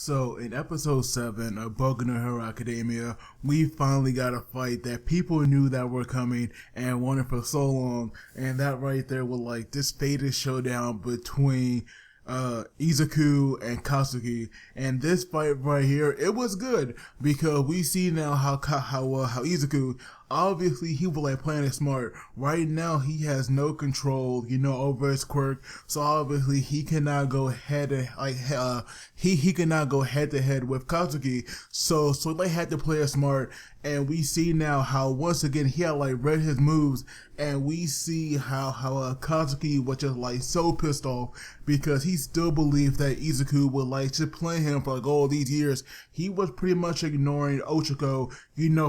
So in episode 7 of Boku no Hero Academia, we finally got a fight that people knew that were coming and wanted for so long, and that right there was like this fated showdown between Izuku and Katsuki. And this fight right here, it was good because we see now how Izuku, obviously he was like playing it smart. Right now he has no control, over his quirk. So obviously he cannot go head to he cannot go head to head with Katsuki. So they had to play it smart. And we see now how once again he had like read his moves, and we see how Katsuki was just like so pissed off because he still believed that Izuku would like just play him for like all these years. He was pretty much ignoring Ochako,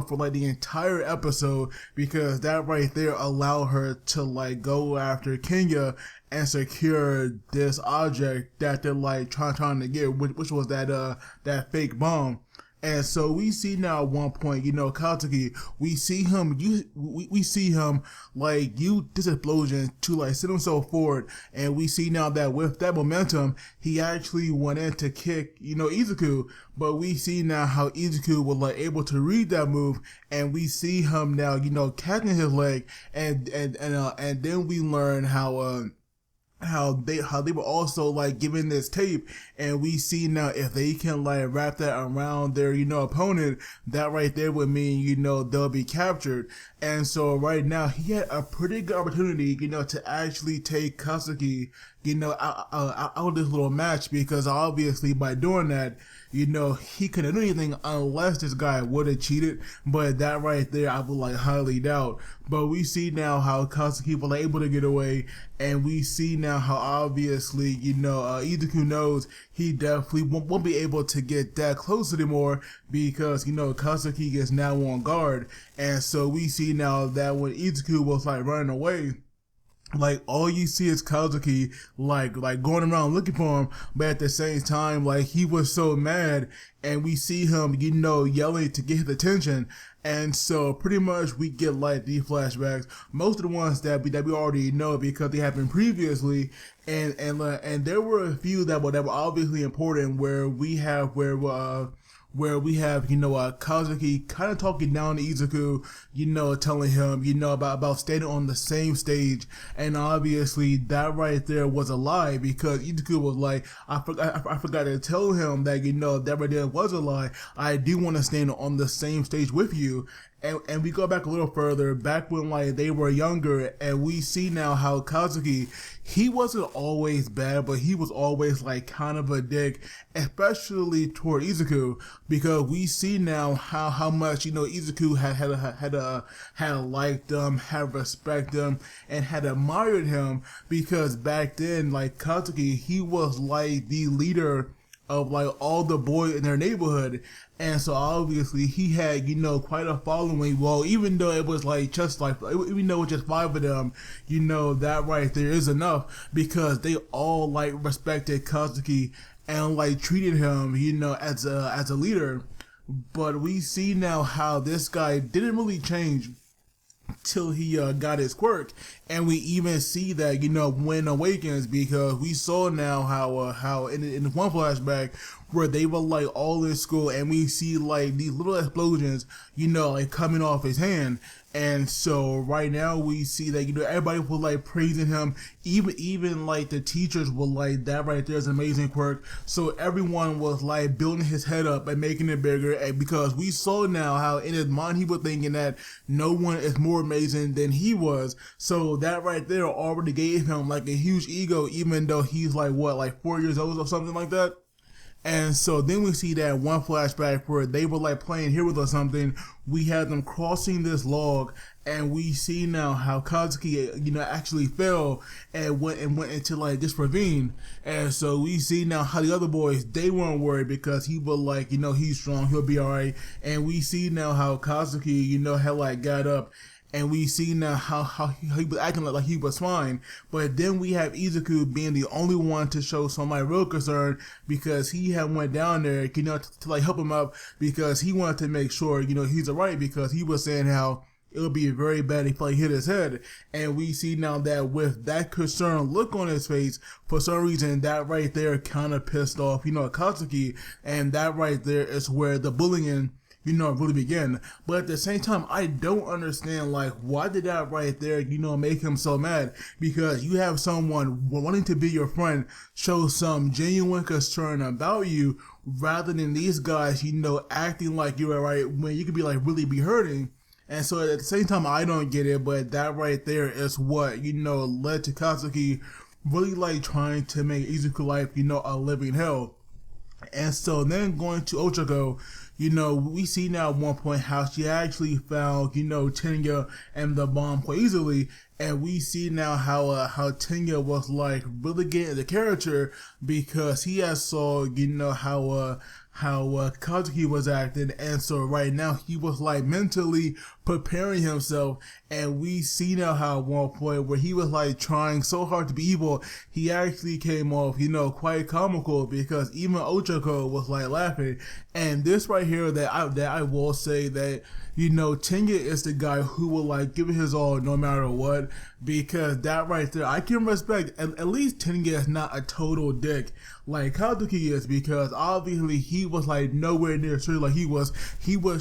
for like the entire episode, because that right there allowed her to like go after Kenya and secure this object that they're like trying to get, which was that fake bomb. And so we see now at one point, Katsuki, we see him like use this explosion to like send himself forward. And we see now that with that momentum, he actually went in to kick, Izuku. But we see now how Izuku was like able to read that move, and we see him now, catching his leg, and then we learn how they were also like given this tape, and we see now if they can like wrap that around their opponent, that right there would mean they'll be captured. And so right now he had a pretty good opportunity to actually take Katsuki out of this little match, because obviously by doing that he couldn't do anything unless this guy would have cheated. But that right there I would like highly doubt. But we see now how Katsuki was able to get away, and we see now how obviously Izuku knows he definitely won't be able to get that close anymore, because Katsuki is now on guard. And so we see now that when Izuku was like running away, like all you see is Katsuki like going around looking for him, but at the same time like he was so mad, and we see him yelling to get his attention. And so pretty much we get like these flashbacks, most of the ones that we already know because they happened previously, and there were a few that were obviously important, where we have Katsuki kind of talking down to Izuku, telling him, about standing on the same stage. And obviously that right there was a lie, because Izuku was like, I forgot to tell him that, that right there was a lie. I do want to stand on the same stage with you. And we go back a little further, back when like they were younger, and we see now how Katsuki, he wasn't always bad, but he was always like kind of a dick, especially toward Izuku, because we see now how much Izuku had liked him, had respected him, and had admired him, because back then like Katsuki, he was like the leader of like all the boys in their neighborhood. And so obviously he had quite a following. Well, even though it was like just like, even though it was just 5 of them, that right there is enough, because they all like respected Katsuki and like treated him as a leader. But we see now how this guy didn't really change till he got his quirk. And we even see that when Awakens, because we saw now how in one flashback where they were like all in school, and we see like these little explosions like coming off his hand. And so right now we see that everybody was like praising him, even like the teachers were like, that right there is an amazing quirk. So everyone was like building his head up and making it bigger, and because we saw now how in his mind he was thinking that no one is more amazing than he was. So that right there already gave him like a huge ego, even though he's like 4 years old or something like that. And so then we see that one flashback where they were like playing Heroes or something. We had them crossing this log, and we see now how Katsuki, actually fell and went into like this ravine. And so we see now how the other boys, they weren't worried, because he was like, he's strong, he'll be alright. And we see now how Katsuki, had like got up, and we see now how he was acting like he was fine. But then we have Izuku being the only one to show some like real concern, because he had went down there, to like help him up, because he wanted to make sure, he's alright, because he was saying how it would be very bad if he hit his head. And we see now that with that concerned look on his face, for some reason that right there kind of pissed off, Katsuki, and that right there is where the bullying really begin. But at the same time, I don't understand, like, why did that right there, make him so mad? Because you have someone wanting to be your friend, show some genuine concern about you, rather than these guys, acting like you're right when you could be, like, really be hurting. And so at the same time, I don't get it, but that right there is what, led to Katsuki really, like, trying to make Izuku life, a living hell. And so then going to Ochako, we see now at one point how she actually found, Tenya and the bomb quite easily. And we see now how Tenya was like really getting the character because he has saw, how Katsuki was acting, and so right now he was like mentally preparing himself, and we see now how at one point where he was like trying so hard to be evil, he actually came off, quite comical because even Ochako was like laughing. And this right here that I will say that, Tenya is the guy who will like give it his all no matter what, because that right there, I can respect, at least Tenya is not a total dick like Katsuki is, because obviously he was like nowhere near sure, like he was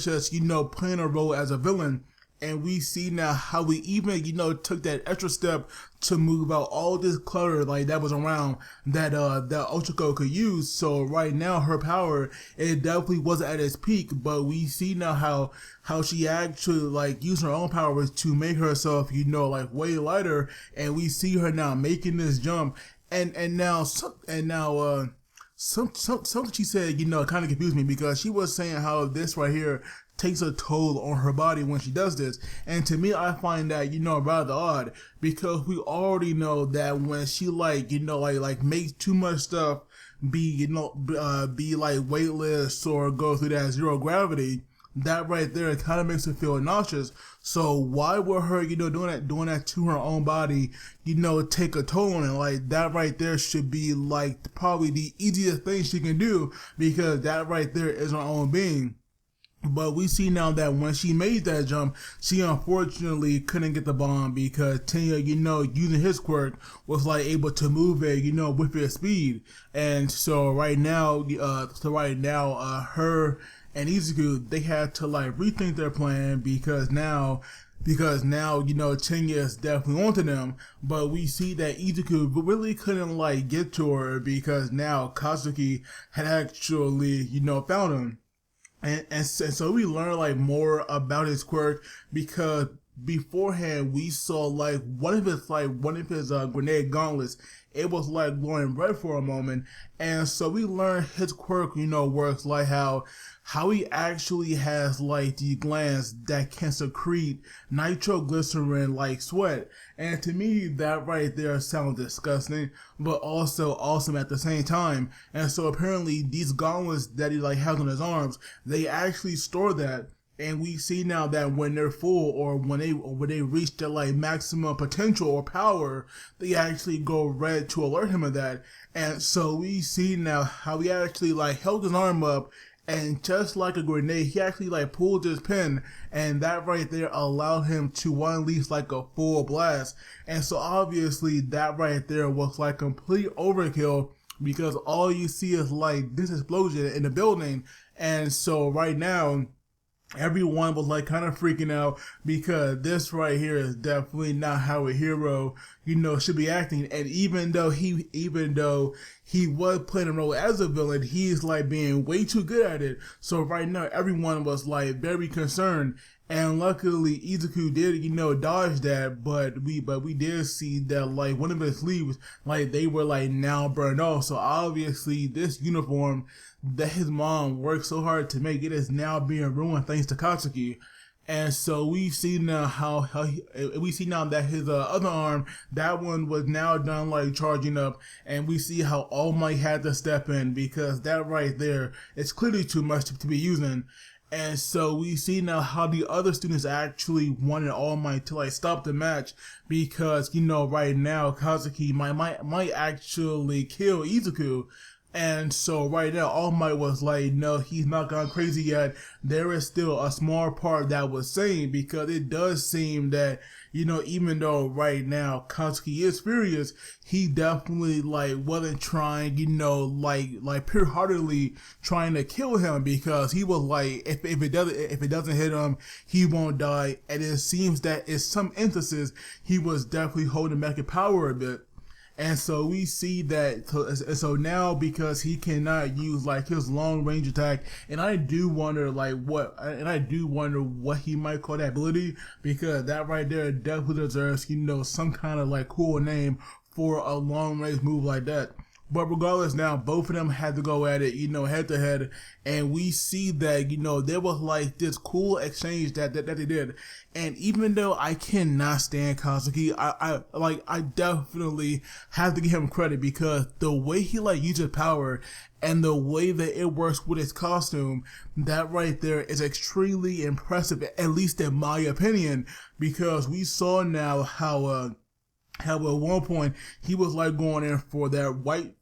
just, playing a role as a villain. And we see now how we even, took that extra step to move out all this clutter like that was around that Ochako could use. So right now her power, it definitely wasn't at its peak, but we see now how she actually like used her own powers to make herself, like way lighter. And we see her now making this jump. And now something she said, kind of confused me, because she was saying how this right here takes a toll on her body when she does this. And to me, I find that, rather odd, because we already know that when she like makes too much stuff be like weightless or go through that zero gravity, that right there kind of makes her feel nauseous. So why would her, doing that to her own body, take a toll on it? Like that right there should be like probably the easiest thing she can do, because that right there is her own being. But we see now that when she made that jump, she unfortunately couldn't get the bomb because Tenya, using his quirk, was like able to move it, with his speed. And so right now, her and Izuku, they had to like rethink their plan because now, Tenya is definitely onto them. But we see that Izuku really couldn't like get to her because now Katsuki had actually, found him. And so we learn like more about his quirk, because beforehand we saw like one of his grenade gauntlets, it was like glowing red for a moment. And so we learned his quirk, works like how he actually has like the glands that can secrete nitroglycerin like sweat. And to me, that right there sounds disgusting, but also awesome at the same time. And so apparently these gauntlets that he like has on his arms, they actually store that. And we see now that when they're full, or when they reach their like maximum potential or power, they actually go red to alert him of that. And so we see now how he actually like held his arm up, and just like a grenade, he actually like pulled his pin, and that right there allowed him to unleash like a full blast. And so obviously that right there was like complete overkill, because all you see is like this explosion in the building. And so right now, everyone was like kind of freaking out, because this right here is definitely not how a hero, should be acting. And even though he was playing a role as a villain, he's like being way too good at it. So right now everyone was like very concerned. And luckily Izuku did, dodge that, but we did see that like one of his sleeves, like they were like now burned off. So obviously this uniform that his mom worked so hard to make, it is now being ruined thanks to Katsuki. And so we see now that his other arm, that one was now done like charging up, and we see how All Might had to step in, because that right there is clearly too much to be using. And so we see now how the other students actually wanted All Might to like stop the match, because right now Katsuki might actually kill Izuku. And so right now, All Might was like, no, he's not gone crazy yet. There is still a small part that was saying, because it does seem that, even though right now Katsuki is furious, he definitely like wasn't trying, like pure-heartedly trying to kill him, because he was like, if it doesn't hit him, he won't die. And it seems that in some instances he was definitely holding back his power a bit. And so we see that, so now because he cannot use like his long range attack, and I do wonder what he might call that ability, because that right there definitely deserves, some kind of like cool name for a long range move like that. But regardless, now both of them had to go at it, head to head, and we see that, there was like this cool exchange that they did. And even though I cannot stand Katsuki, I definitely have to give him credit, because the way he like uses power and the way that it works with his costume, that right there is extremely impressive, at least in my opinion, because we saw now how at one point he was like going in for that right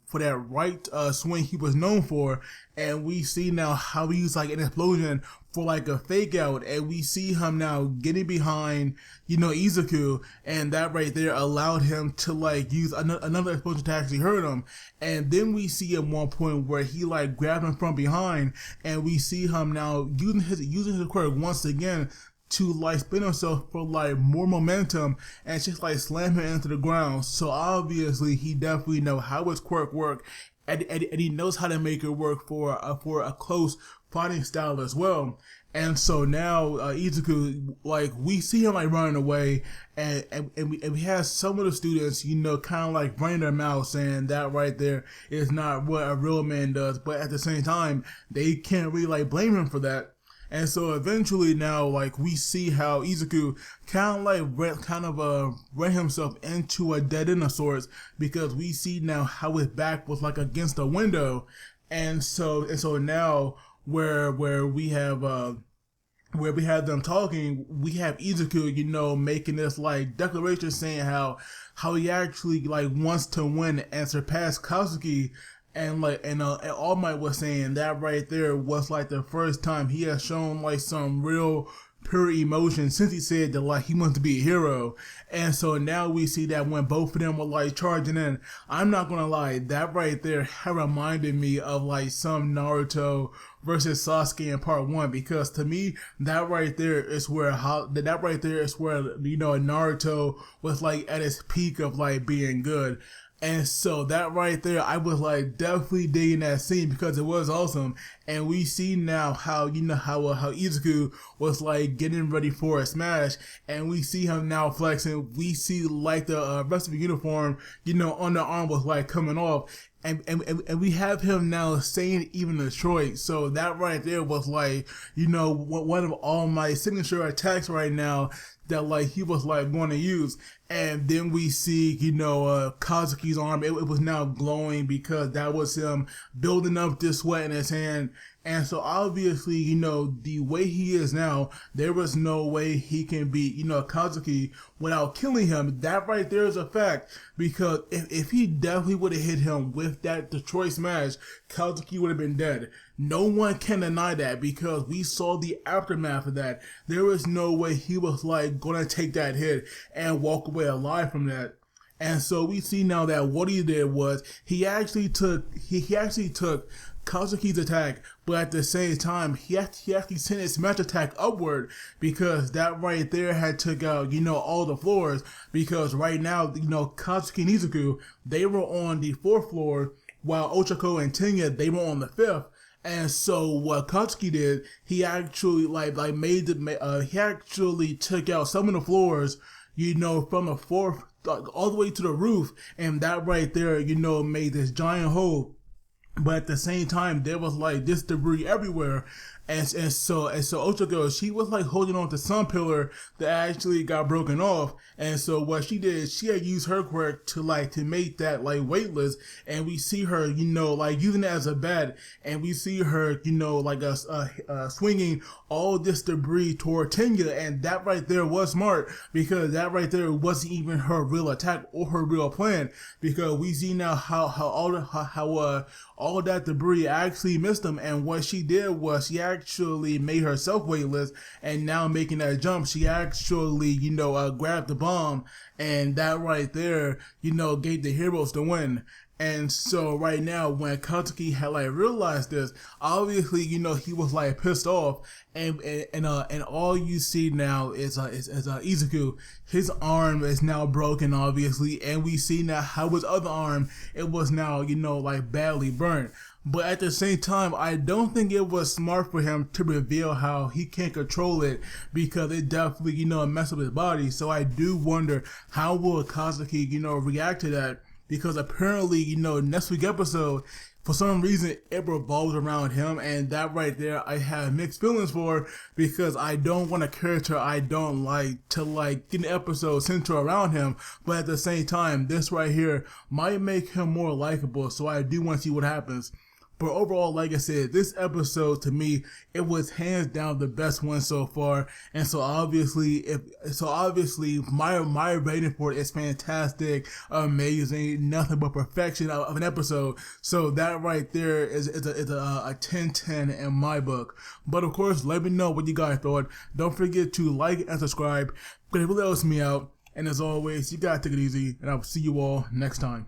swing he was known for, and we see now how he used like an explosion for like a fake out, and we see him now getting behind Izuku, and that right there allowed him to like use another explosion to actually hurt him. And then we see at one point where he like grabbed him from behind, and we see him now using his quirk once again to like spin himself for like more momentum and just like slam him into the ground. So obviously he definitely knows how his quirk work, and he knows how to make it work for a close fighting style as well. And so now Izuku, like we see him like running away, and we have some of the students, kind of like running their mouth saying that right there is not what a real man does, but at the same time they can't really like blame him for that. And so eventually now, like, we see how Izuku kind of ran himself into a dead end of sorts, because we see now how his back was like against a window. And so now where we have them talking, we have Izuku, making this like declaration saying how he actually like wants to win and surpass Katsuki. And All Might was saying that right there was like the first time he has shown like some real pure emotion since he said that like he wants to be a hero. And so now we see that when both of them were like charging in, I'm not gonna lie, that right there had reminded me of like some Naruto versus Sasuke in part 1, because to me that right there is where Naruto was like at his peak of like being good. And so that right there, I was like definitely digging that scene, because it was awesome. And we see now how Izuku was like getting ready for a smash, and we see him now flexing. We see like the rest of the uniform, on the arm was like coming off. And we have him now saying even Detroit. So that right there was like, one of all my signature attacks right now that like he was like going to use. And then we see, Katsuki's arm, it was now glowing, because that was him building up this sweat in his hand. And so obviously, the way he is now, there was no way he can beat, Katsuki without killing him. That right there is a fact, because if he definitely would have hit him with that Detroit smash, Katsuki would have been dead. No one can deny that, because we saw the aftermath of that. There was no way he was like gonna take that hit and walk away alive from that. And so we see now that what he did was he actually took Katsuki's attack, but at the same time he actually sent his smash attack upward, because that right there had took out all the floors, because right now Katsuki and Izuku, they were on the 4th floor, while Ochako and Tenya, they were on the 5th. And so what Katsuki did, he actually he actually took out some of the floors, from the 4th all the way to the roof, and that right there, made this giant hole. But at the same time, there was like this debris everywhere. And so Ochako, she was like holding on to some pillar that actually got broken off. And so what she did, she had used her quirk to make that like weightless. And we see her, like using it as a bat. And we see her, swinging all this debris toward Tenya. And that right there was smart, because that right there wasn't even her real attack or her real plan. Because we see now how all that debris actually missed him. And what she did was she actually made herself weightless, and now making that jump, she actually, grabbed the bomb, and that right there, gave the heroes the win. And so right now, when Katsuki had realized this, obviously, he was pissed off, and all you see now is Izuku. His arm is now broken, obviously, and we see now how his other arm, it was now, badly burnt. But at the same time, I don't think it was smart for him to reveal how he can't control it, because it definitely, messed up his body. So I do wonder, how will Katsuki, react to that? Because apparently, next week's episode, for some reason, it revolves around him, and that right there, I have mixed feelings for, because I don't want a character I don't like to get an episode centered around him, but at the same time, this right here might make him more likable, so I do want to see what happens. But overall, like I said, this episode to me, it was hands down the best one so far. And so obviously, my rating for it is fantastic, amazing, nothing but perfection of an episode. So that right there is a 10/10 in my book. But of course, let me know what you guys thought. Don't forget to like and subscribe, because it really helps me out. And as always, you guys take it easy, and I'll see you all next time.